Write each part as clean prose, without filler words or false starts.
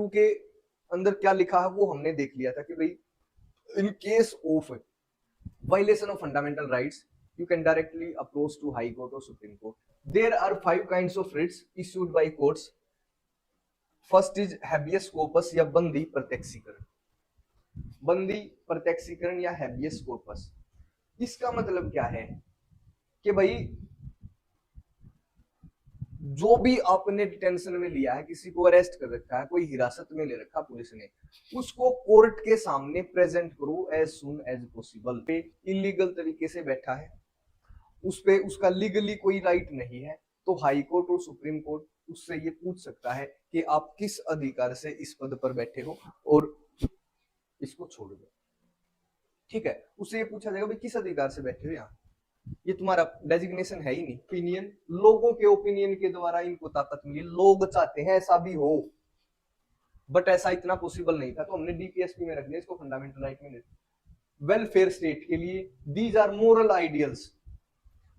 2 के अंदर क्या लिखा है वो हमने देख लिया था कि भाई इन case of violation of fundamental rights you can directly approach to high court or supreme court. There are 5 kinds of writs issued by courts. First is habeas corpus या बंदी प्रत्यक्षीकरण. बंदी प्रत्यक्षीकरण या habeas corpus, इसका मतलब क्या है कि भाई जो भी आपने डिटेंशन में लिया है, किसी को अरेस्ट कर रखा है, कोई हिरासत में ले रखा पुलिस ने, उसको कोर्ट के सामने प्रेजेंट करो एज सुन एज पॉसिबल. पे इलीगल तरीके से बैठा है, उस पे उसका लीगली कोई राइट नहीं है, तो हाई कोर्ट और सुप्रीम कोर्ट उससे ये पूछ सकता है कि आप किस अधिकार से इस पद पर बैठे हो और इसको छोड़ दो. ठीक है, उससे ये पूछा जाएगा भाई किस अधिकार से बैठे हो, यहाँ ये तुम्हारा डेजिग्नेशन है ही नहीं. ओपिनियन, लोगों के ओपिनियन के द्वारा इनको ताकत मिली, लोग चाहते हैं ऐसा भी हो, बट ऐसा इतना पॉसिबल नहीं था, तो हमने डीपीएसपी में रख दिया इसको, फंडामेंटल राइट में. वेलफेयर स्टेट के लिए these are moral ideals.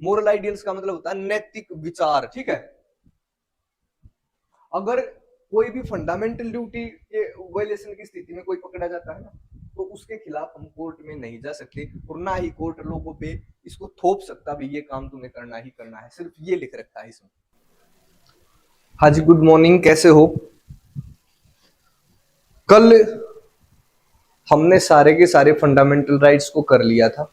Moral ideals का मतलब होता है नैतिक विचार. ठीक है, अगर कोई भी फंडामेंटल ड्यूटी के वायलेशन की स्थिति में कोई पकड़ा जाता है ना, तो उसके खिलाफ हम कोर्ट में नहीं जा सकते, और ना ही कोर्ट लोगों पे इसको थोप सकता भी ये काम तुम्हें करना ही करना है. सिर्फ ये लिख रखा है इसमें. हाँ जी, गुड मॉर्निंग, कैसे हो? कल हमने सारे के सारे फंडामेंटल राइट्स को कर लिया था.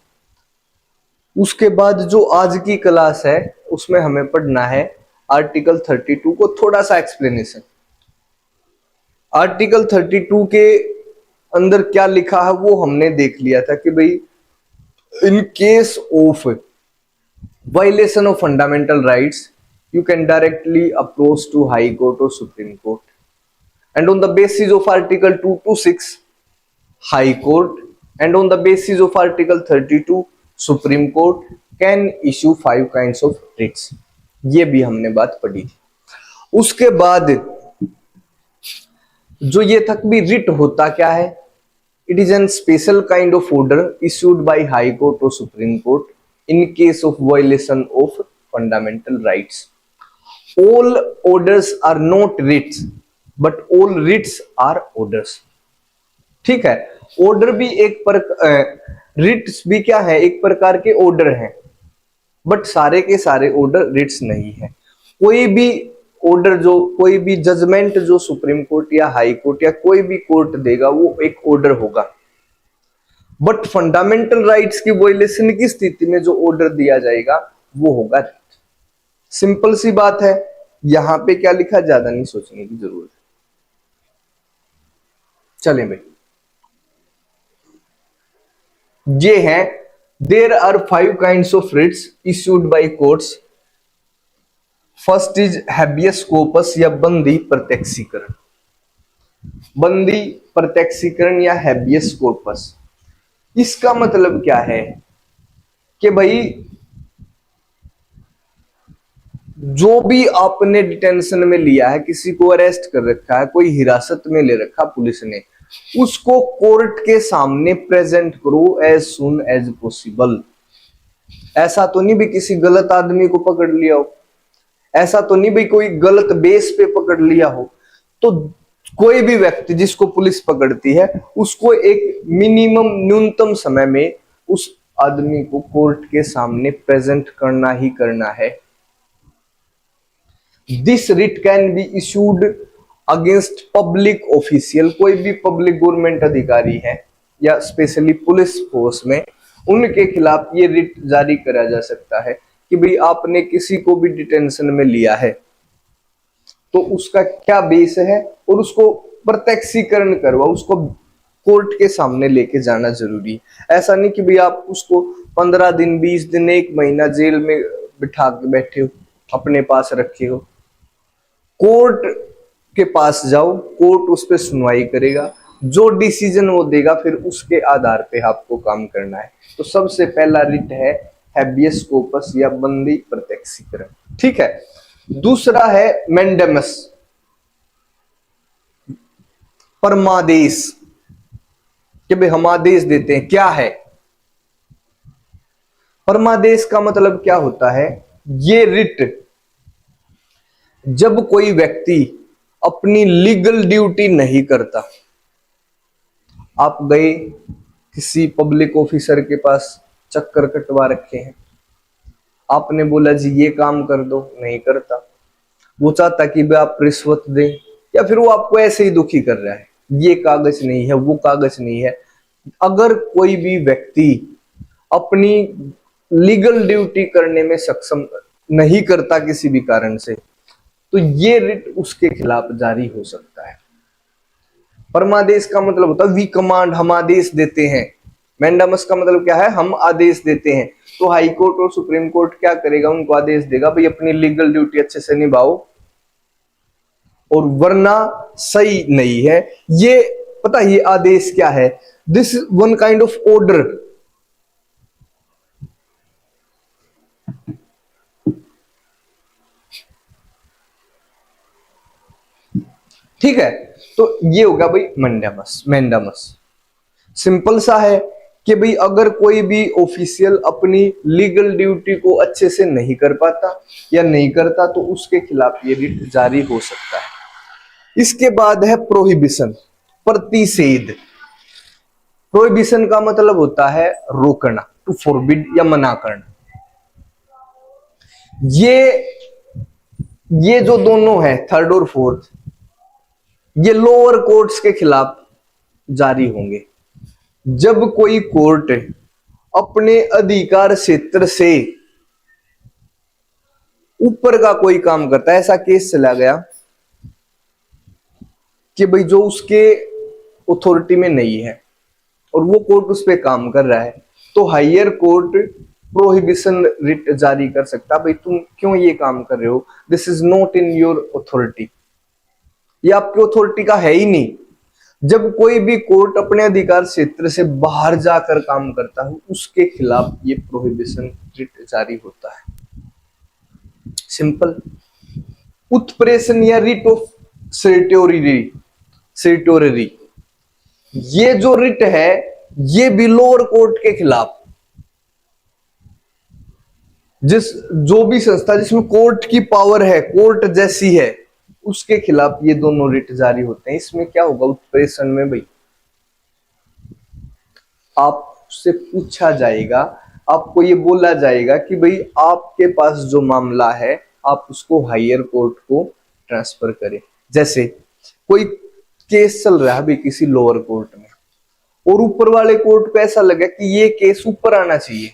उसके बाद जो आज की क्लास है उसमें हमें पढ़ना है आर्टिकल 32 को, थोड़ा सा एक्सप्लेनेशन. आर्टिकल 32 के अंदर क्या लिखा है वो हमने देख लिया था कि भाई इन case of violation of fundamental rights you can directly approach to high court or supreme court, and on the basis of article 226 high court and on the basis of article 32 supreme court can issue 5 kinds of writs. ये भी हमने बात पढ़ी थी. उसके बाद जो ये तक भी रिट होता क्या है, it is an special kind of order issued by high court और supreme court in case of violation of fundamental rights. All orders are not writs, but all writs are orders. ठीक है, order भी एक Ritz भी क्या है, एक प्रकार के ऑर्डर हैं, बट सारे के सारे ऑर्डर रिट्स नहीं है. कोई भी ऑर्डर, जो कोई भी जजमेंट जो सुप्रीम कोर्ट या हाई कोर्ट या कोई भी कोर्ट देगा वो एक ऑर्डर होगा, बट फंडामेंटल राइट्स की वायलेशन की स्थिति में जो ऑर्डर दिया जाएगा वो होगा. सिंपल सी बात है, यहां पे क्या लिखा ज्यादा नहीं सोचने की जरूरत है. चलें भाई, ये है there are 5 kinds of writs issued by courts. First is habeas corpus या बंदी प्रत्यक्षीकरण. बंदी प्रत्यक्षीकरण या हैबियस कॉर्पस, इसका मतलब क्या है कि भाई जो भी आपने डिटेंशन में लिया है, किसी को अरेस्ट कर रखा है, कोई हिरासत में ले रखा पुलिस ने, उसको कोर्ट के सामने प्रेजेंट करो एज सुन एज पॉसिबल. ऐसा तो नहीं भी किसी गलत आदमी को पकड़ लिया हो, ऐसा तो नहीं भी कोई गलत बेस पे पकड़ लिया हो. तो कोई भी व्यक्ति जिसको पुलिस पकड़ती है उसको एक मिनिमम न्यूनतम समय में उस आदमी को कोर्ट के सामने प्रेजेंट करना ही करना है. This writ can be issued against public official. कोई भी पब्लिक गवर्नमेंट अधिकारी है या स्पेशली पुलिस फोर्स में, उनके खिलाफ ये रिट जारी करा जा सकता है कि भाई आपने किसी को भी डिटेंशन में लिया है तो उसका क्या बेस है, और उसको प्रत्यक्षीकरण करवा, उसको कोर्ट के सामने लेके जाना जरूरी है. ऐसा नहीं कि भाई आप उसको 15 दिन 20 दिन 1 महीना जेल में बिठा के बैठे हो, अपने पास रखे हो. कोर्ट के पास जाओ, कोर्ट उस पर सुनवाई करेगा, जो डिसीजन वो देगा फिर उसके आधार पे आपको काम करना है. तो सबसे पहला रिट है हैबियस कॉर्पस या बंदी प्रत्यक्षीकरण. ठीक है, दूसरा है मैंडेमस, परमादेश, कि भाई हम आदेश देते हैं. क्या है परमादेश का मतलब? क्या होता है ये रिट, जब कोई व्यक्ति अपनी लीगल ड्यूटी नहीं करता। आप गए किसी पब्लिक ऑफिसर के पास, चक्कर कटवा रखे हैं, आपने बोला जी ये काम कर दो, नहीं करता। वो चाहता कि भाई आप रिश्वत दें, या फिर वो आपको ऐसे ही दुखी कर रहा है, ये कागज नहीं है, वो कागज नहीं है। अगर कोई भी व्यक्ति अपनी लीगल ड्यूटी करने में सक्षम नहीं करता किसी भी कारण से, तो ये रिट उसके खिलाफ जारी हो सकता है। परमादेश का मतलब होता है वी कमांड, हम आदेश देते हैं। मैंडामस का मतलब क्या है, हम आदेश देते हैं। तो हाई कोर्ट और सुप्रीम कोर्ट क्या करेगा, उनको आदेश देगा भाई अपनी लीगल ड्यूटी अच्छे से निभाओ, और वरना सही नहीं है। ये पता है ये आदेश क्या है, this is one kind of order. ठीक है, तो ये होगा भाई मैंडामस। मैंडामस सिंपल सा है कि भाई अगर कोई भी ऑफिशियल अपनी लीगल ड्यूटी को अच्छे से नहीं कर पाता या नहीं करता, तो उसके खिलाफ ये रिट जारी हो सकता है। इसके बाद है प्रोहिबिशन, प्रतिषेध। प्रोहिबिशन का मतलब होता है रोकना, टू फॉरबिड या मना करना। ये जो दोनों है, थर्ड और फोर्थ, ये लोअर कोर्ट्स के खिलाफ जारी होंगे। जब कोई कोर्ट अपने अधिकार क्षेत्र से ऊपर का कोई काम करता है, ऐसा केस चला गया कि भाई जो उसके अथॉरिटी में नहीं है और वो कोर्ट उस पर काम कर रहा है, तो हायर कोर्ट प्रोहिबिशन रिट जारी कर सकता, भाई तुम क्यों ये काम कर रहे हो, this is not in your authority, ये आपकी अथॉरिटी का है ही नहीं। जब कोई भी कोर्ट अपने अधिकार क्षेत्र से बाहर जाकर काम करता है, उसके खिलाफ ये प्रोहिबिशन रिट जारी होता है। सिंपल। उत्प्रेषण या रिट ऑफ सर्टोररी, ये जो रिट है ये भी लोअर कोर्ट के खिलाफ, जो भी संस्था जिसमें कोर्ट की पावर है, कोर्ट जैसी है, उसके खिलाफ ये दोनों रिट जारी होते हैं। इसमें क्या होगा, उत्प्रेषण में भाई आपसे पूछा जाएगा, आपको ये बोला जाएगा कि भाई आपके पास जो मामला है आप उसको हायर कोर्ट को ट्रांसफर करें। जैसे कोई केस चल रहा है भाई किसी लोअर कोर्ट में, और ऊपर वाले कोर्ट को ऐसा लगा कि ये केस ऊपर आना चाहिए।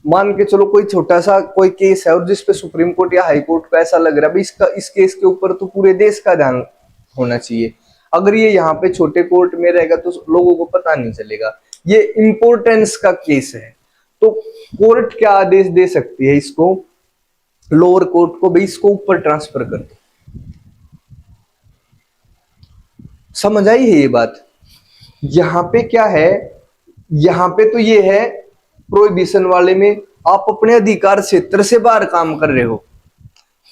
मान के चलो कोई छोटा सा कोई केस है और जिसपे सुप्रीम कोर्ट या हाई कोर्ट को ऐसा लग रहा है भाई इस केस के ऊपर तो पूरे देश का ध्यान होना चाहिए, अगर ये यहाँ पे छोटे कोर्ट में रहेगा तो लोगों को पता नहीं चलेगा, ये इंपॉर्टेंस का केस है, तो कोर्ट क्या आदेश दे सकती है इसको, लोअर कोर्ट को, भाई इसको ऊपर ट्रांसफर कर दो। समझ आई है ये बात। यहां पे क्या है, यहां पे तो ये है प्रोहिबिशन वाले में आप अपने अधिकार क्षेत्र से बाहर काम कर रहे हो,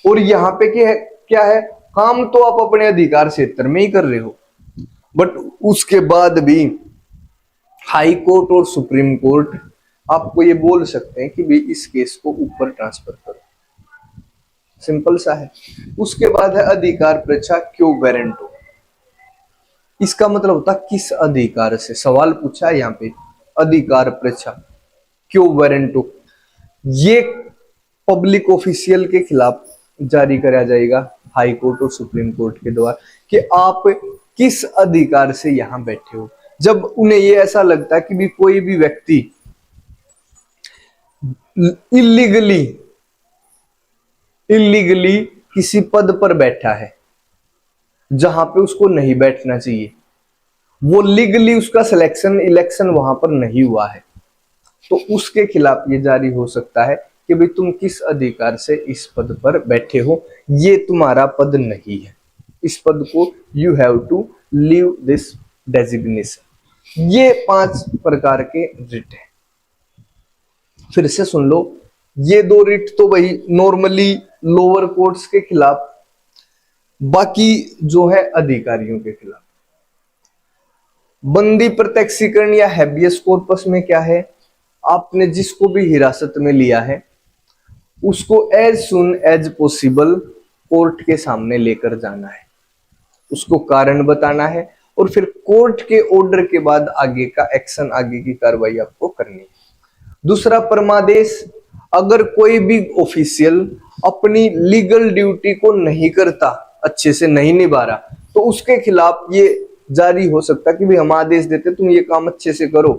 और यहां पे क्या है, काम तो आप अपने अधिकार क्षेत्र में ही कर रहे हो, बट उसके बाद भी हाई कोर्ट और सुप्रीम कोर्ट आपको ये बोल सकते हैं कि भाई इस केस को ऊपर ट्रांसफर करो। सिंपल सा है। उसके बाद है अधिकार परीक्षा, क्यों वारंटो। इसका मतलब होता किस अधिकार से, सवाल पूछा है यहाँ पे, अधिकार परीक्षा क्यों वारंटो, ये पब्लिक ऑफिशियल के खिलाफ जारी करा जाएगा हाई कोर्ट और सुप्रीम कोर्ट के द्वारा कि आप किस अधिकार से यहां बैठे हो। जब उन्हें ये ऐसा लगता है कि भी कोई भी व्यक्ति इलीगली किसी पद पर बैठा है जहां पे उसको नहीं बैठना चाहिए, वो लीगली उसका इलेक्शन वहां पर नहीं हुआ है, तो उसके खिलाफ ये जारी हो सकता है कि भाई तुम किस अधिकार से इस पद पर बैठे हो, ये तुम्हारा पद नहीं है, इस पद को you have to leave this designation. ये 5 प्रकार के रिट है। फिर से सुन लो, ये 2 रिट तो वही नॉर्मली लोअर कोर्ट्स के खिलाफ, बाकी जो है अधिकारियों के खिलाफ। बंदी प्रत्यक्षीकरण या हैबियस कॉर्पस में क्या है, आपने जिसको भी हिरासत में लिया है उसको as soon as possible court के सामने लेकर जाना है, उसको कारण बताना है और फिर कोर्ट के ऑर्डर के बाद आगे का एक्शन, आगे की कार्रवाई आपको करनी है। दूसरा परमादेश, अगर कोई भी ऑफिशियल अपनी लीगल ड्यूटी को नहीं करता, अच्छे से नहीं निभा रहा, तो उसके खिलाफ ये जारी हो सकता कि भाई हम आदेश देते तुम ये काम अच्छे से करो।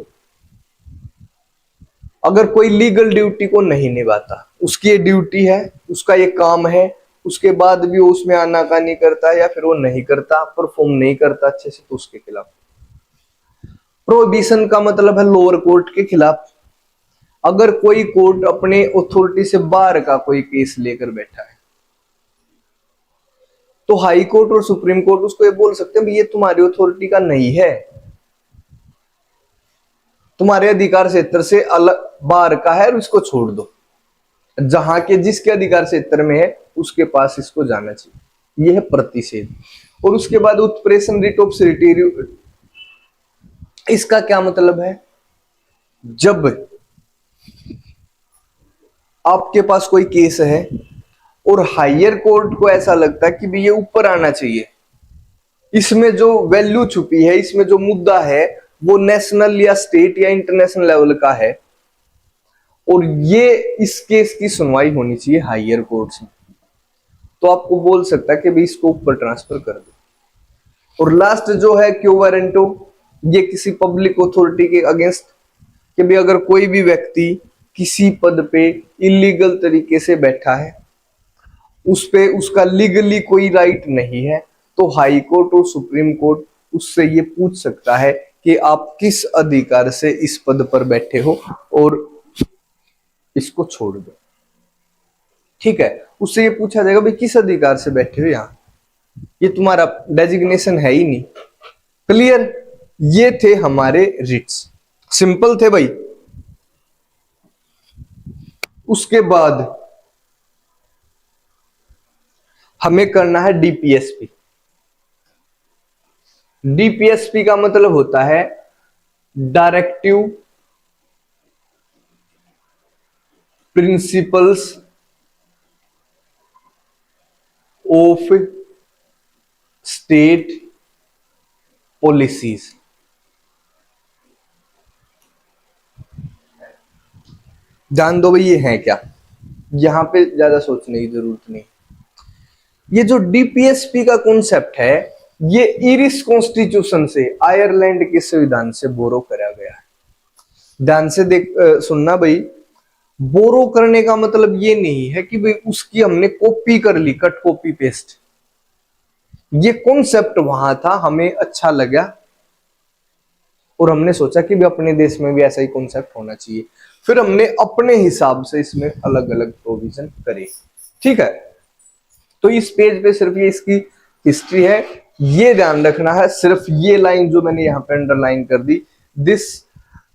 अगर कोई लीगल ड्यूटी को नहीं निभाता, उसकी ये ड्यूटी है, उसका ये काम है, उसके बाद भी वो उसमें आनाकानी करता है या फिर वो नहीं करता, परफॉर्म नहीं करता अच्छे से, तो उसके खिलाफ। प्रोहिबिशन का मतलब है लोअर कोर्ट के खिलाफ। अगर कोई कोर्ट अपने अथॉरिटी से बाहर का कोई केस लेकर बैठा है, तो हाई कोर्ट और सुप्रीम कोर्ट उसको ये बोल सकते हैं ये तुम्हारी अथॉरिटी का नहीं है, तुम्हारे अधिकार क्षेत्र से अलग बाहर का है और इसको छोड़ दो। जहां के जिसके अधिकार क्षेत्र में है उसके पास इसको जाना चाहिए, यह है प्रतिषेध। और उसके बाद उत्प्रेषण रिट ऑफ सिरिटीरियो, इसका क्या मतलब है? जब आपके पास कोई केस है और हायर कोर्ट को ऐसा लगता है कि भी ये ऊपर आना चाहिए, इसमें जो वैल्यू छुपी है, इसमें जो मुद्दा है वो नेशनल या स्टेट या इंटरनेशनल लेवल का है, और ये इस केस की सुनवाई होनी चाहिए हायर कोर्ट्स में, तो आपको बोल सकता है कि भाई इसको ऊपर ट्रांसफर कर दो। और लास्ट जो है क्यो वारंटो, ये किसी पब्लिक अथॉरिटी के अगेंस्ट, कि भाई अगर कोई भी व्यक्ति किसी पद पे इलीगल तरीके से बैठा है, उस पे उसका लीगली कोई राइट नहीं है, तो हाई कोर्ट और सुप्रीम कोर्ट उससे ये पूछ सकता है कि आप किस अधिकार से इस पद पर बैठे हो और इसको छोड़ दो। ठीक है, उससे ये पूछा जाएगा भाई किस अधिकार से बैठे हो यहां, ये तुम्हारा डेजिग्नेशन है ही नहीं। क्लियर? ये थे हमारे रिट्स, सिंपल थे भाई। उसके बाद हमें करना है डीपीएसपी। डीपीएसपी का मतलब होता है directive principles of state policies. जान दो भाई ये है क्या, यहां पे ज्यादा सोचने की जरूरत नहीं। ये जो डीपीएसपी का कॉन्सेप्ट है, ये इरिश कॉन्स्टिट्यूशन से, आयरलैंड के संविधान से बोरो करा गया है। ध्यान से सुनना भाई, बोरो करने का मतलब ये नहीं है कि भाई उसकी हमने कॉपी कर ली, कट कॉपी पेस्ट। ये कॉन्सेप्ट वहां था, हमें अच्छा लगा और हमने सोचा कि भाई अपने देश में भी ऐसा ही कॉन्सेप्ट होना चाहिए, फिर हमने अपने हिसाब से इसमें अलग अलग प्रोविजन करे। ठीक है, तो इस पेज पे सिर्फ ये इसकी हिस्ट्री है, ये ध्यान रखना है। सिर्फ ये लाइन जो मैंने यहां पे अंडरलाइन कर दी, दिस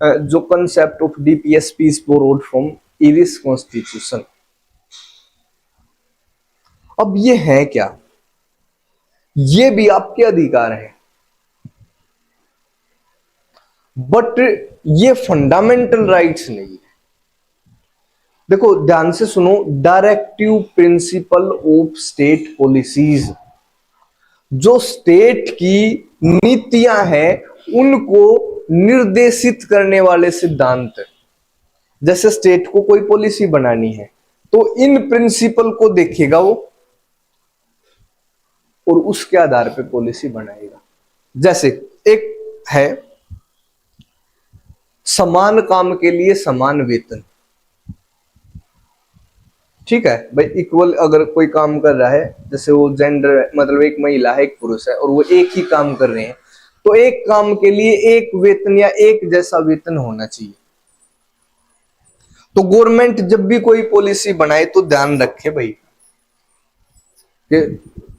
जो concept of DPSP is borrowed from Irish constitution. अब ये है क्या? ये भी आपके अधिकार है, बट ये फंडामेंटल राइट्स नहीं है। देखो ध्यान से सुनो, directive principle of state policies, जो स्टेट की नीतियां हैं उनको निर्देशित करने वाले सिद्धांत। जैसे स्टेट को कोई पॉलिसी बनानी है तो इन प्रिंसिपल को देखेगा वो और उसके आधार पे पॉलिसी बनाएगा। जैसे एक है समान काम के लिए समान वेतन। ठीक है भाई, इक्वल अगर कोई काम कर रहा है, जैसे वो जेंडर मतलब एक महिला है एक पुरुष है और वो एक ही काम कर रहे हैं, तो एक काम के लिए एक वेतन या एक जैसा वेतन होना चाहिए। तो गवर्नमेंट जब भी कोई पॉलिसी बनाए तो ध्यान रखे भाई कि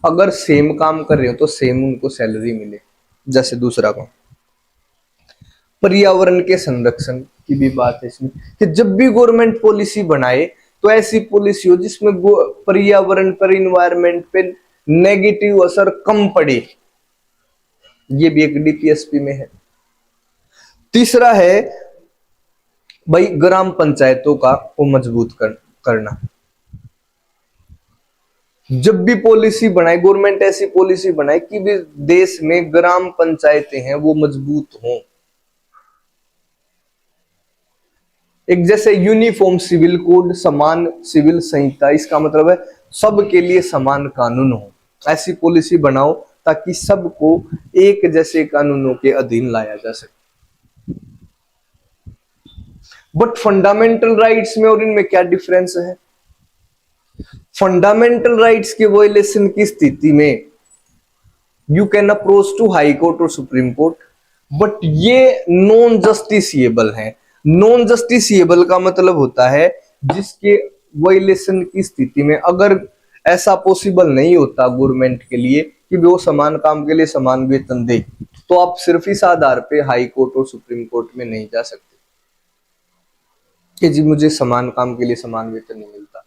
अगर सेम काम कर रहे हो तो सेम उनको सैलरी मिले। जैसे दूसरा काम पर्यावरण के संरक्षण की भी बात है इसमें, कि जब भी गवर्नमेंट पॉलिसी बनाए तो ऐसी पॉलिसी हो जिसमें पर्यावरण पर, इन्वायरमेंट पे नेगेटिव असर कम पड़े। ये भी एक डीपीएसपी में है। तीसरा है भाई ग्राम पंचायतों का को मजबूत करना। जब भी पॉलिसी बनाए गवर्नमेंट, ऐसी पॉलिसी बनाए कि भी देश में ग्राम पंचायतें हैं वो मजबूत हों। एक जैसे यूनिफॉर्म सिविल कोड, समान सिविल संहिता, इसका मतलब है सबके लिए समान कानून हो। ऐसी पॉलिसी बनाओ ताकि सबको एक जैसे कानूनों के अधीन लाया जा सके। बट फंडामेंटल राइट्स में और इनमें क्या डिफरेंस है? फंडामेंटल राइट्स के वायलेशन की स्थिति में you can approach to high court और सुप्रीम कोर्ट, बट ये नॉन जस्टिसिएबल है। नॉन जस्टिसिएबल का मतलब होता है जिसके वायलेशन की स्थिति में अगर ऐसा पॉसिबल नहीं होता गवर्नमेंट के लिए कि वो समान काम के लिए समान वेतन दे, तो आप सिर्फ इस आधार पे हाई कोर्ट और सुप्रीम कोर्ट में नहीं जा सकते कि जी मुझे समान काम के लिए समान वेतन नहीं मिलता।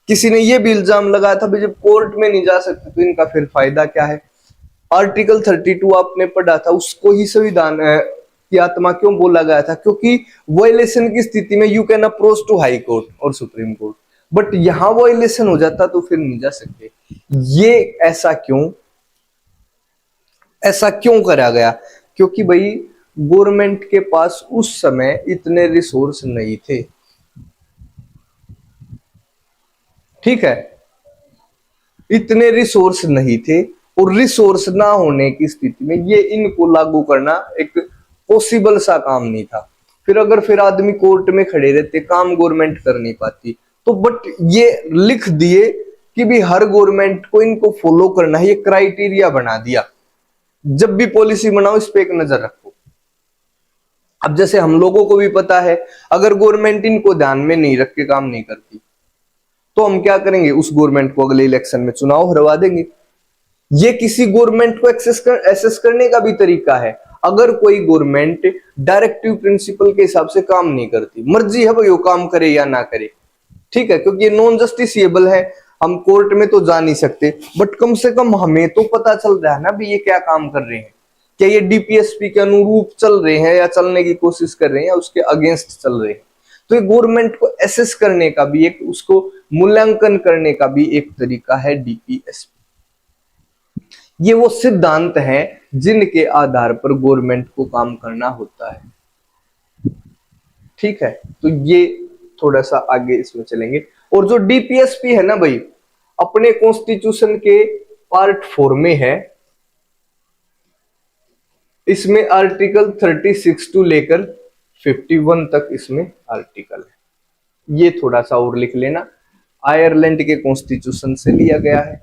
किसी ने ये भी इल्जाम लगाया था भाई जब कोर्ट में नहीं जा सकते तो इनका फिर फायदा क्या है? आर्टिकल 32 आपने पढ़ा था, उसको ही संविधान की आत्मा क्यों बोला गया था? क्योंकि वायलेशन की स्थिति में you can approach to high court और सुप्रीम कोर्ट, बट यहां वायलेशन हो जाता तो फिर नहीं जा सकते। ये ऐसा क्यों करा गया? क्योंकि भाई गवर्नमेंट के पास उस समय इतने रिसोर्स नहीं थे, ठीक है, इतने रिसोर्स नहीं थे, और रिसोर्स ना होने की स्थिति में ये इनको लागू करना एक पॉसिबल सा काम नहीं था। फिर आदमी कोर्ट में खड़े रहते, काम गवर्नमेंट कर नहीं पाती। तो बट ये लिख दिए कि भी हर गवर्नमेंट को इनको फॉलो करना है, ये क्राइटेरिया बना दिया। जब भी पॉलिसी बनाओ इस पे एक नजर रखो। अब जैसे हम लोगों को भी पता है अगर गवर्नमेंट इनको ध्यान में नहीं रख के काम नहीं करती तो हम क्या करेंगे? उस गवर्नमेंट को अगले इलेक्शन में चुनाव हरवा देंगे। ये किसी गवर्नमेंट को एसेस करने का भी तरीका है। अगर कोई गवर्नमेंट डायरेक्टिव प्रिंसिपल के हिसाब से काम नहीं करती, मर्जी है भाई वो काम करे या ना करे, ठीक है, क्योंकि ये नॉन जस्टिसिएबल है, हम कोर्ट में तो जा नहीं सकते, बट कम से कम हमें तो पता चल रहा है ना भी ये क्या काम कर रहे हैं, क्या ये डीपीएसपी के अनुरूप चल रहे हैं या चलने की कोशिश कर रहे हैं या उसके अगेंस्ट चल रहे हैं। तो ये गवर्नमेंट को एसेस करने का भी एक, उसको मूल्यांकन करने का भी एक तरीका है डीपीएसपी। ये वो सिद्धांत हैं जिनके आधार पर गवर्नमेंट को काम करना होता है, ठीक है। तो ये थोड़ा सा आगे इसमें चलेंगे। और जो डीपीएसपी है ना भाई, अपने कॉन्स्टिट्यूशन के पार्ट 4 में है, इसमें आर्टिकल 36 टू लेकर 51 तक इसमें आर्टिकल है। ये थोड़ा सा और लिख लेना, आयरलैंड के कॉन्स्टिट्यूशन से लिया गया है।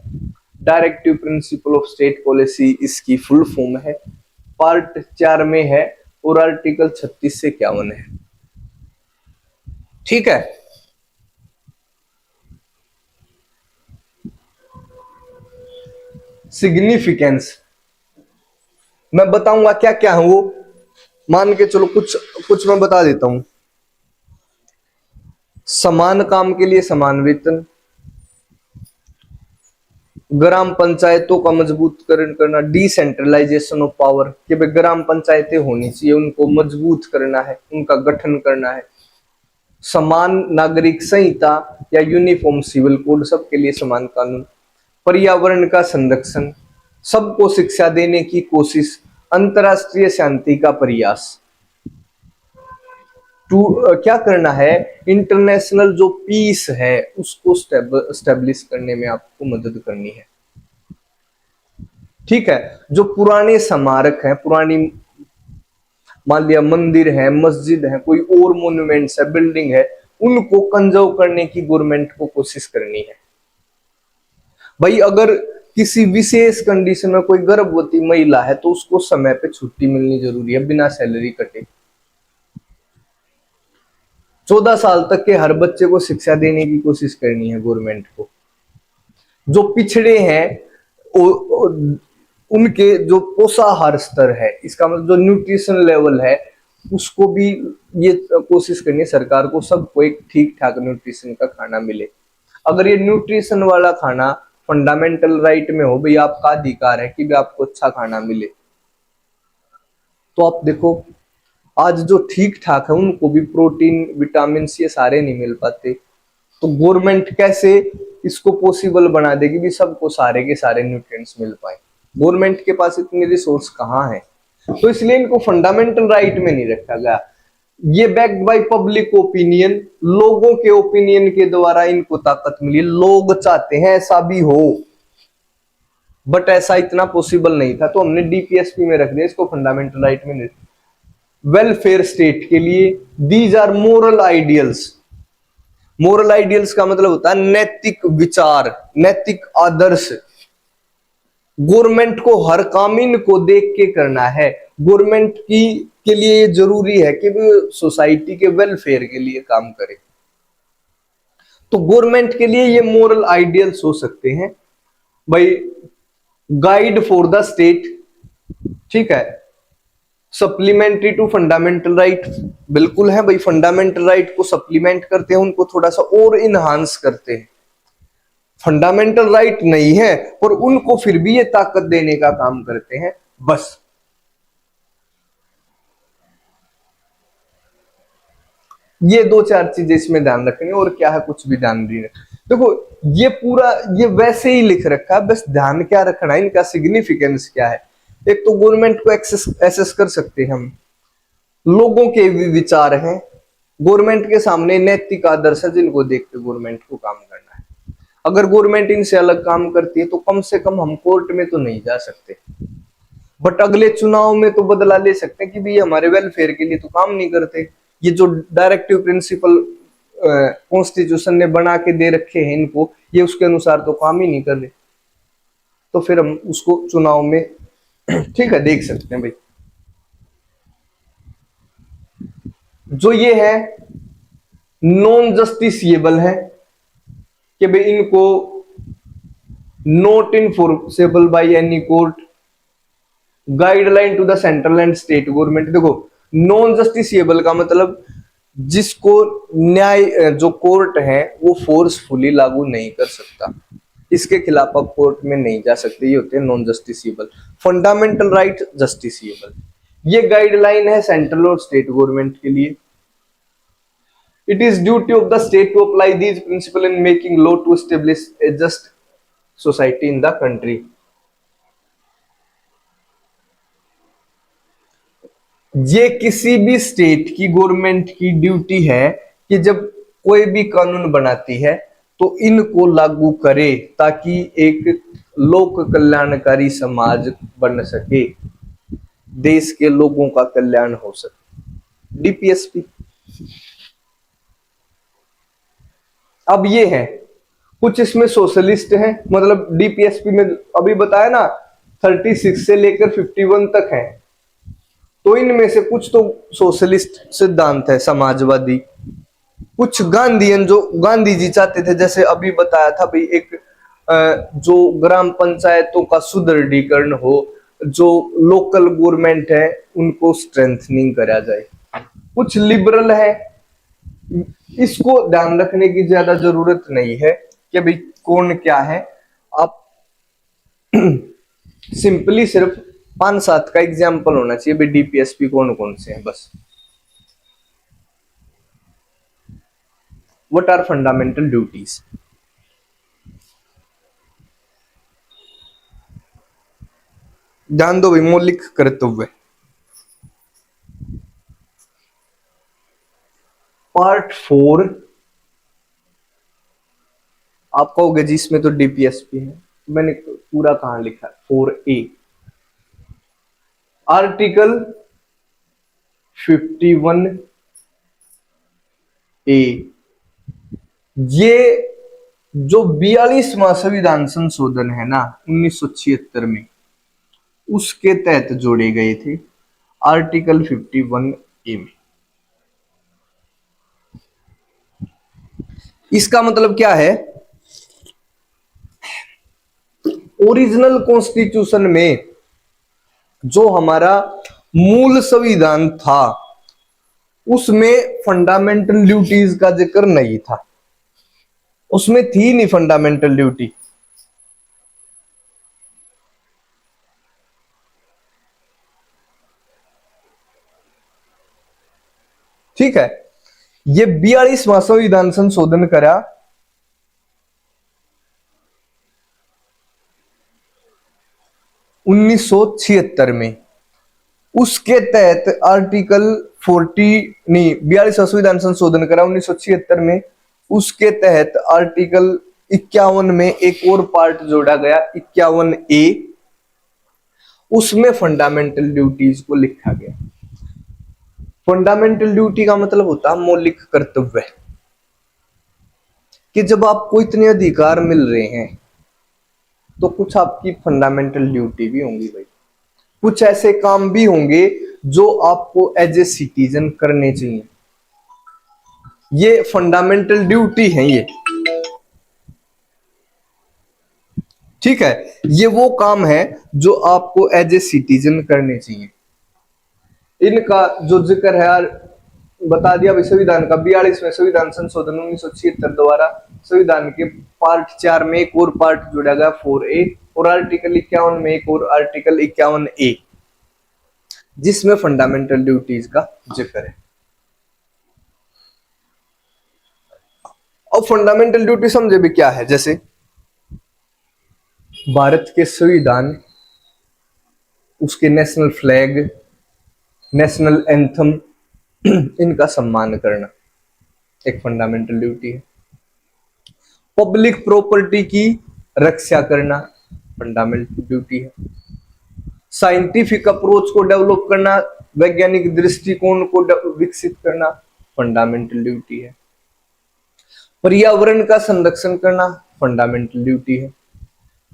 Directive principle of state policy इसकी फुल फॉर्म है, पार्ट 4 में है, और आर्टिकल 36 से 51 है, ठीक है। सिग्निफिकेंस मैं बताऊंगा क्या क्या है वो, मान के चलो कुछ मैं बता देता हूं। समान काम के लिए समान वेतन, ग्राम पंचायतों का मजबूतकरण करना, डिसेंट्रलाइजेशन ऑफ पावर, कि भाई ग्राम पंचायतें होनी चाहिए, उनको मजबूत करना है, उनका गठन करना है। समान नागरिक संहिता या यूनिफॉर्म सिविल कोड, सबके लिए समान कानून। पर्यावरण का संरक्षण, सबको शिक्षा देने की कोशिश, अंतरराष्ट्रीय शांति का प्रयास। क्या करना है? इंटरनेशनल जो पीस है उसको स्टेब्लिश करने में आपको मदद करनी है, ठीक है। जो पुराने स्मारक हैं, पुरानी मान लिया मंदिर है, मस्जिद है, कोई और मोन्यूमेंट्स है, बिल्डिंग है, उनको कंजर्व करने की गवर्नमेंट को कोशिश करनी है। भाई अगर किसी विशेष कंडीशन में कोई गर्भवती महिला है तो उसको समय पे छुट्टी मिलनी जरूरी है, बिना सैलरी कटे। 14 साल तक के हर बच्चे को शिक्षा देने की कोशिश करनी है गवर्नमेंट को। जो पिछड़े हैं उनके जो पोषाहार स्तर है, इसका मतलब जो न्यूट्रिशन लेवल है, उसको भी ये कोशिश करनी है सरकार को, सबको एक ठीक ठाक न्यूट्रिशन का खाना मिले। अगर ये न्यूट्रिशन वाला खाना फंडामेंटल राइट में हो, भाई आपका अधिकार है कि भी आपको अच्छा खाना मिले, तो आप देखो आज जो ठीक ठाक है उनको भी प्रोटीन विटामिन ये सारे नहीं मिल पाते। तो गवर्नमेंट कैसे इसको पॉसिबल बना देगी भी सबको सारे के सारे न्यूट्रिएंट्स मिल पाए। गवर्नमेंट के पास इतने रिसोर्स कहाँ है, तो इसलिए इनको फंडामेंटल राइट में नहीं रखा गया। ये बैक्ड बाय पब्लिक ओपिनियन, लोगों के ओपिनियन के द्वारा इनको ताकत मिली। लोग चाहते हैं ऐसा भी हो, बट ऐसा इतना पॉसिबल नहीं था, तो हमने डीपीएसपी में रख दिया इसको, फंडामेंटल राइट में नहीं। वेलफेयर स्टेट के लिए these are moral ideals. Moral ideals का मतलब होता है नैतिक विचार, नैतिक आदर्श। गवर्नमेंट को हर काम इनको देख के करना है। गवर्नमेंट की के लिए ये जरूरी है कि वो सोसाइटी के वेलफेयर के लिए काम करे। तो गवर्नमेंट के लिए ये मोरल आइडियल्स हो सकते हैं भाई। गाइड फॉर द स्टेट, ठीक है। सप्लीमेंट्री टू फंडामेंटल राइट, बिल्कुल है भाई। फंडामेंटल राइट को सप्लीमेंट करते हैं, उनको थोड़ा सा और इनहांस करते हैं। फंडामेंटल राइट नहीं है पर उनको फिर भी ये ताकत देने का काम करते हैं, बस। ये दो चार चीजें इसमें ध्यान रखनी, और क्या है कुछ भी ध्यान नहीं रखना। देखो ये पूरा ये वैसे ही लिख रखा है, बस ध्यान क्या रखना है, इनका सिग्निफिकेंस क्या है। एक तो गवर्नमेंट को एसेस कर सकते हैं हम, लोगों के भी विचार हैं, गवर्नमेंट के सामने नैतिक आदर्श है जिनको देख के गवर्नमेंट को काम करना है। अगर गवर्नमेंट इनसे अलग काम करती है तो कम से कम हम कोर्ट में तो नहीं जा सकते, बट अगले चुनाव में तो बदला ले सकते हैं कि भी हमारे वेलफेयर के लिए तो काम नहीं करते। ये जो डायरेक्टिव प्रिंसिपल कॉन्स्टिट्यूशन ने बना के दे रखे हैं इनको, ये उसके अनुसार तो काम ही नहीं कर रहे, तो फिर हम उसको चुनाव में ठीक है देख सकते हैं भाई। जो ये है नॉन जस्टिसिएबल है कि भाई इनको not enforceable by any court, guideline to the central and state government. देखो नॉन जस्टिसिएबल का मतलब जिसको न्याय जो कोर्ट है वो फोर्सफुली लागू नहीं कर सकता, इसके खिलाफ आप कोर्ट में नहीं जा सकते, ये होते हैं non justiciable. Fundamental right justiciable. ये गाइडलाइन है सेंट्रल और स्टेट गवर्नमेंट के लिए। It is duty of the state to apply these principle in making law to establish a just society in the country. ये किसी भी स्टेट की government की ड्यूटी है कि जब कोई भी कानून बनाती है तो इनको लागू करे ताकि एक लोक कल्याणकारी समाज बन सके, देश के लोगों का कल्याण हो सके। डीपीएसपी अब ये है, कुछ इसमें सोशलिस्ट हैं, मतलब डीपीएसपी में अभी बताया ना 36 से लेकर 51 तक है, तो इनमें से कुछ तो सोशलिस्ट सिद्धांत है, समाजवादी, कुछ गांधीयन जो गांधी जी चाहते थे, जैसे अभी बताया था भाई एक जो ग्राम पंचायतों का सुदृढ़ीकरण हो, जो लोकल गवर्नमेंट है उनको स्ट्रेंथनिंग करा जाए। कुछ लिबरल है, इसको ध्यान रखने की ज्यादा जरूरत नहीं है कि भाई कौन क्या है, आप सिंपली सिर्फ 5-7 का एग्जाम्पल होना चाहिए भाई डीपीएसपी कौन कौन से हैं बस। What are fundamental duties? ध्यान दो भाई, मौलिक कर्तव्य। पार्ट 4 आप कहोगे जी इसमें तो डीपीएसपी है, मैंने पूरा कहां लिखा है 4A आर्टिकल 51A। ये जो 42वां संविधान संशोधन है ना 1976 में, उसके तहत जोड़े गए थे आर्टिकल 51A में। इसका मतलब क्या है, ओरिजिनल कॉन्स्टिट्यूशन में जो हमारा मूल संविधान था उसमें फंडामेंटल ड्यूटीज का जिक्र नहीं था, उसमें थी नहीं फंडामेंटल ड्यूटी। ठीक है, ये 42वां संविधान संशोधन करा 1976 में, उसके तहत आर्टिकल 40 नहीं 42वां संविधान संशोधन करा 1976 में। उसके तहत आर्टिकल 51 में एक और पार्ट जोड़ा गया 51A, उसमें फंडामेंटल ड्यूटीज को लिखा गया। फंडामेंटल ड्यूटी का मतलब होता है मौलिक कर्तव्य, कि जब आपको इतने अधिकार मिल रहे हैं तो कुछ आपकी फंडामेंटल ड्यूटी भी होंगी भाई, कुछ ऐसे काम भी होंगे जो आपको एज ए सिटीजन करने चाहिए। ये फंडामेंटल ड्यूटी है ये, ठीक है। ये वो काम है जो आपको एज ए सिटीजन करने चाहिए। इनका जो जिक्र है यार बता दिया भाई संविधान का 42वें संविधान संशोधन 1976 द्वारा संविधान के पार्ट 4 में एक और पार्ट जोड़ा गया 4A, और आर्टिकल 51 में एक और आर्टिकल 51A, जिसमें फंडामेंटल ड्यूटीज का जिक्र है। और फंडामेंटल ड्यूटी समझे भी क्या है, जैसे भारत के संविधान, उसके नेशनल फ्लैग, नेशनल एंथम, इनका सम्मान करना एक फंडामेंटल ड्यूटी है। पब्लिक प्रॉपर्टी की रक्षा करना फंडामेंटल ड्यूटी है। साइंटिफिक अप्रोच को डेवलप करना, वैज्ञानिक दृष्टिकोण को विकसित करना फंडामेंटल ड्यूटी है। पर्यावरण का संरक्षण करना फंडामेंटल ड्यूटी है।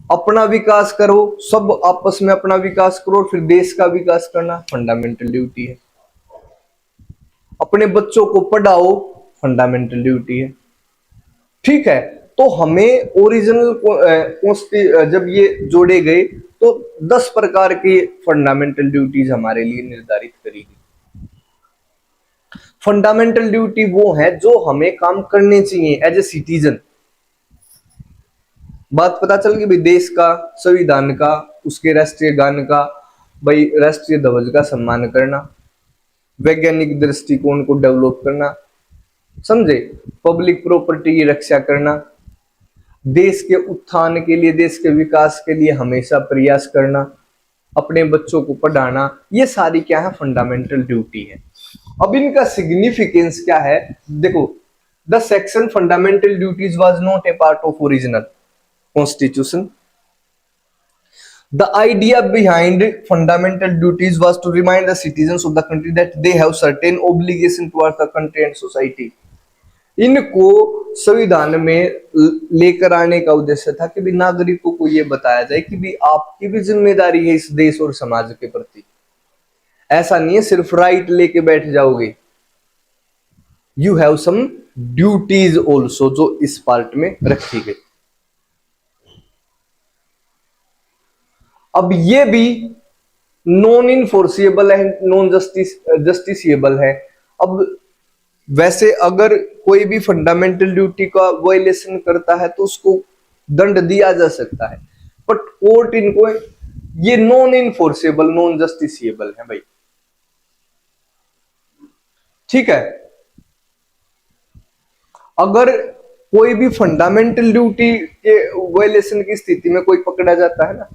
अपना विकास करो, सब आपस में अपना विकास करो, फिर देश का विकास करना फंडामेंटल ड्यूटी है। अपने बच्चों को पढ़ाओ फंडामेंटल ड्यूटी है, ठीक है। तो हमें ओरिजिनल जब ये जोड़े गए तो 10 प्रकार की फंडामेंटल ड्यूटीज हमारे लिए निर्धारित करी गई। फंडामेंटल ड्यूटी वो है जो हमें काम करने चाहिए एज ए सिटीजन। बात पता चल गई भाई, देश का, संविधान का, उसके राष्ट्रीय गान का, भाई राष्ट्रीय ध्वज का सम्मान करना, वैज्ञानिक दृष्टिकोण को डेवलप करना, समझे, पब्लिक प्रॉपर्टी की रक्षा करना, देश के उत्थान के लिए, देश के विकास के लिए हमेशा प्रयास करना, अपने बच्चों को पढ़ाना, ये सारी क्या है फंडामेंटल ड्यूटी है। अब इनका सिग्निफिकेंस क्या है, देखो, the section fundamental duties was not a part of original constitution. The idea behind fundamental duties was to remind the citizens of the country that they have certain obligation towards the country and society. इनको संविधान में लेकर आने का उद्देश्य था कि भी नागरिकों को यह बताया जाए कि भी आपकी भी जिम्मेदारी है इस देश और समाज के प्रति। ऐसा नहीं है सिर्फ राइट लेके बैठ जाओगे, you have some duties also, जो इस पार्ट में रखी गई। अब ये भी नॉन इनफोर्सिएबल है, नॉन जस्टिसिएबल है। अब वैसे अगर कोई भी फंडामेंटल ड्यूटी का वायलेशन करता है तो उसको दंड दिया जा सकता है, बट कोर्ट इनको, ये नॉन इनफोर्सिएबल, नॉन जस्टिसिएबल है भाई, ठीक है। अगर कोई भी फंडामेंटल ड्यूटी के वायलेशन की स्थिति में कोई पकड़ा जाता है ना,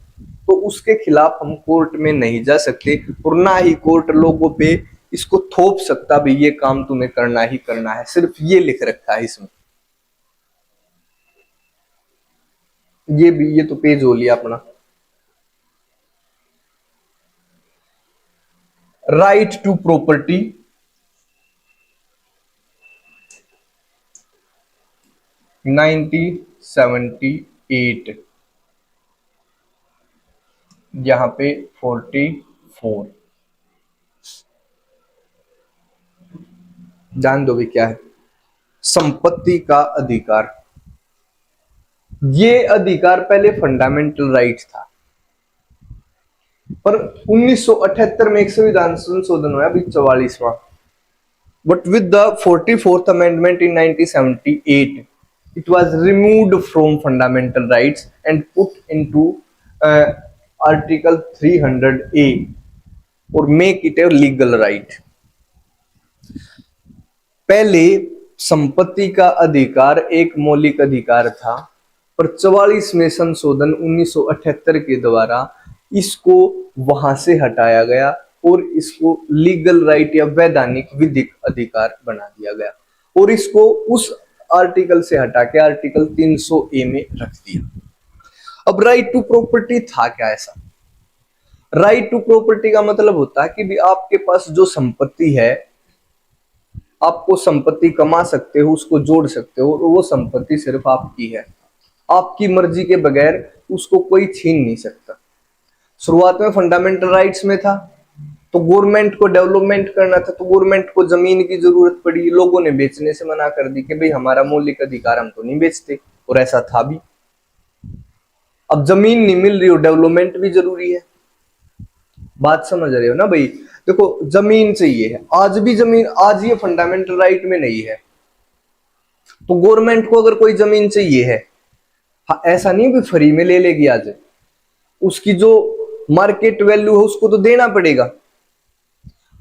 तो उसके खिलाफ हम कोर्ट में नहीं जा सकते, और ना ही कोर्ट लोगों पे इसको थोप सकता भी ये काम तुम्हें करना ही करना है। सिर्फ ये लिख रखा है इसमें, ये भी, ये तो पेज हो लिया अपना। राइट टू प्रॉपर्टी, नाइनटीन 78, यहां पे 44, जान दो भी क्या है। संपत्ति का अधिकार, ये अधिकार पहले फंडामेंटल राइट था, पर 1978 में एक संविधान संशोधन हुआ, अभी 44वां, but with the 44th amendment in 1978 it was removed from fundamental rights and put into article 300A और make it a legal right। पहले संपत्ति का अधिकार एक मौलिक अधिकार था, पर 44वें संशोधन 1978 के द्वारा इसको वहां से हटाया गया और इसको लीगल राइट या वैधानिक विधिक अधिकार बना दिया गया और इसको उस आर्टिकल से हटा के आर्टिकल 300 ए में रख दिया। अब राइट टू प्रॉपर्टी था क्या ऐसा? राइट टू प्रॉपर्टी का मतलब होता है कि भी आपके पास जो संपत्ति है, आपको संपत्ति कमा सकते हो, उसको जोड़ सकते हो और वो संपत्ति सिर्फ आपकी है, आपकी मर्जी के बगैर उसको कोई छीन नहीं सकता। शुरुआत में फंडामेंटल राइट्स में था तो गवर्नमेंट को डेवलपमेंट करना था, तो गवर्नमेंट को जमीन की जरूरत पड़ी, लोगों ने बेचने से मना कर दी कि भाई हमारा मौलिक अधिकार, हम तो नहीं बेचते, और ऐसा था भी। अब जमीन नहीं मिल रही हो, डेवलपमेंट भी जरूरी है। बात समझ रहे हो ना भाई? देखो जमीन चाहिए है, आज भी जमीन, आज ये फंडामेंटल राइट में नहीं है तो गवर्नमेंट को अगर कोई जमीन चाहिए है, हाँ, ऐसा नहीं भी फ्री में ले लेगी, आज उसकी जो मार्केट वैल्यू है उसको तो देना पड़ेगा,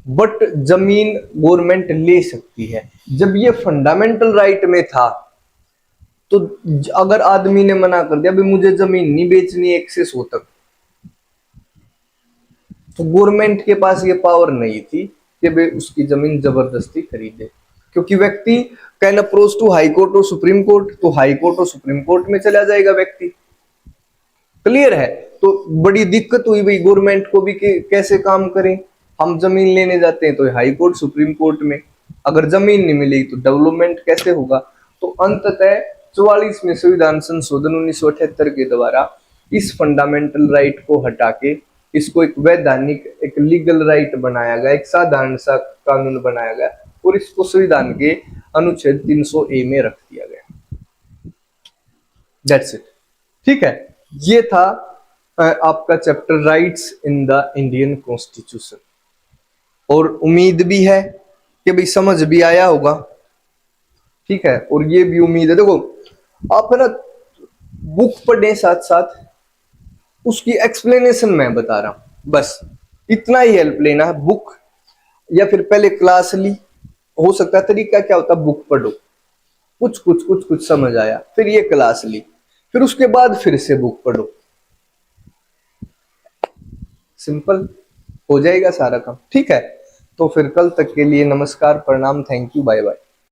बट जमीन गवर्नमेंट ले सकती है। जब ये फंडामेंटल राइट में था तो अगर आदमी ने मना कर दिया भाई मुझे जमीन नहीं बेचनी है एक्सेस हो तक, तो गवर्नमेंट के पास ये पावर नहीं थी कि भाई उसकी जमीन जबरदस्ती खरीदे, क्योंकि व्यक्ति can approach to high court और सुप्रीम कोर्ट, तो हाई कोर्ट और सुप्रीम कोर्ट में चला जाएगा व्यक्ति। क्लियर है? तो बड़ी दिक्कत हुई भाई गवर्नमेंट को भी कि कैसे काम करें, हम जमीन लेने जाते हैं तो हाई कोर्ट सुप्रीम कोर्ट में, अगर जमीन नहीं मिलेगी तो डेवलपमेंट कैसे होगा? तो अंततः 44वें संविधान संशोधन 1978 के द्वारा इस फंडामेंटल राइट को हटा के इसको एक वैधानिक, एक लीगल राइट बनाया गया, एक साधारण सा कानून बनाया गया और इसको संविधान के अनुच्छेद 300 ए में रख दिया गया। That's it. ठीक है, ये था आपका chapter rights in the Indian constitution, और उम्मीद भी है कि भाई समझ भी आया होगा। ठीक है, और ये भी उम्मीद है, देखो आप है ना बुक पढ़े साथ साथ उसकी एक्सप्लेनेशन मैं बता रहा हूं, बस इतना ही हेल्प लेना है। बुक या फिर पहले क्लास ली, हो सकता है तरीका क्या होता, बुक पढ़ो, कुछ समझ आया, फिर ये क्लास ली, फिर उसके बाद फिर से बुक पढ़ो, सिंपल हो जाएगा सारा काम। ठीक है, तो फिर कल तक के लिए नमस्कार, प्रणाम, थैंक यू, बाय बाय।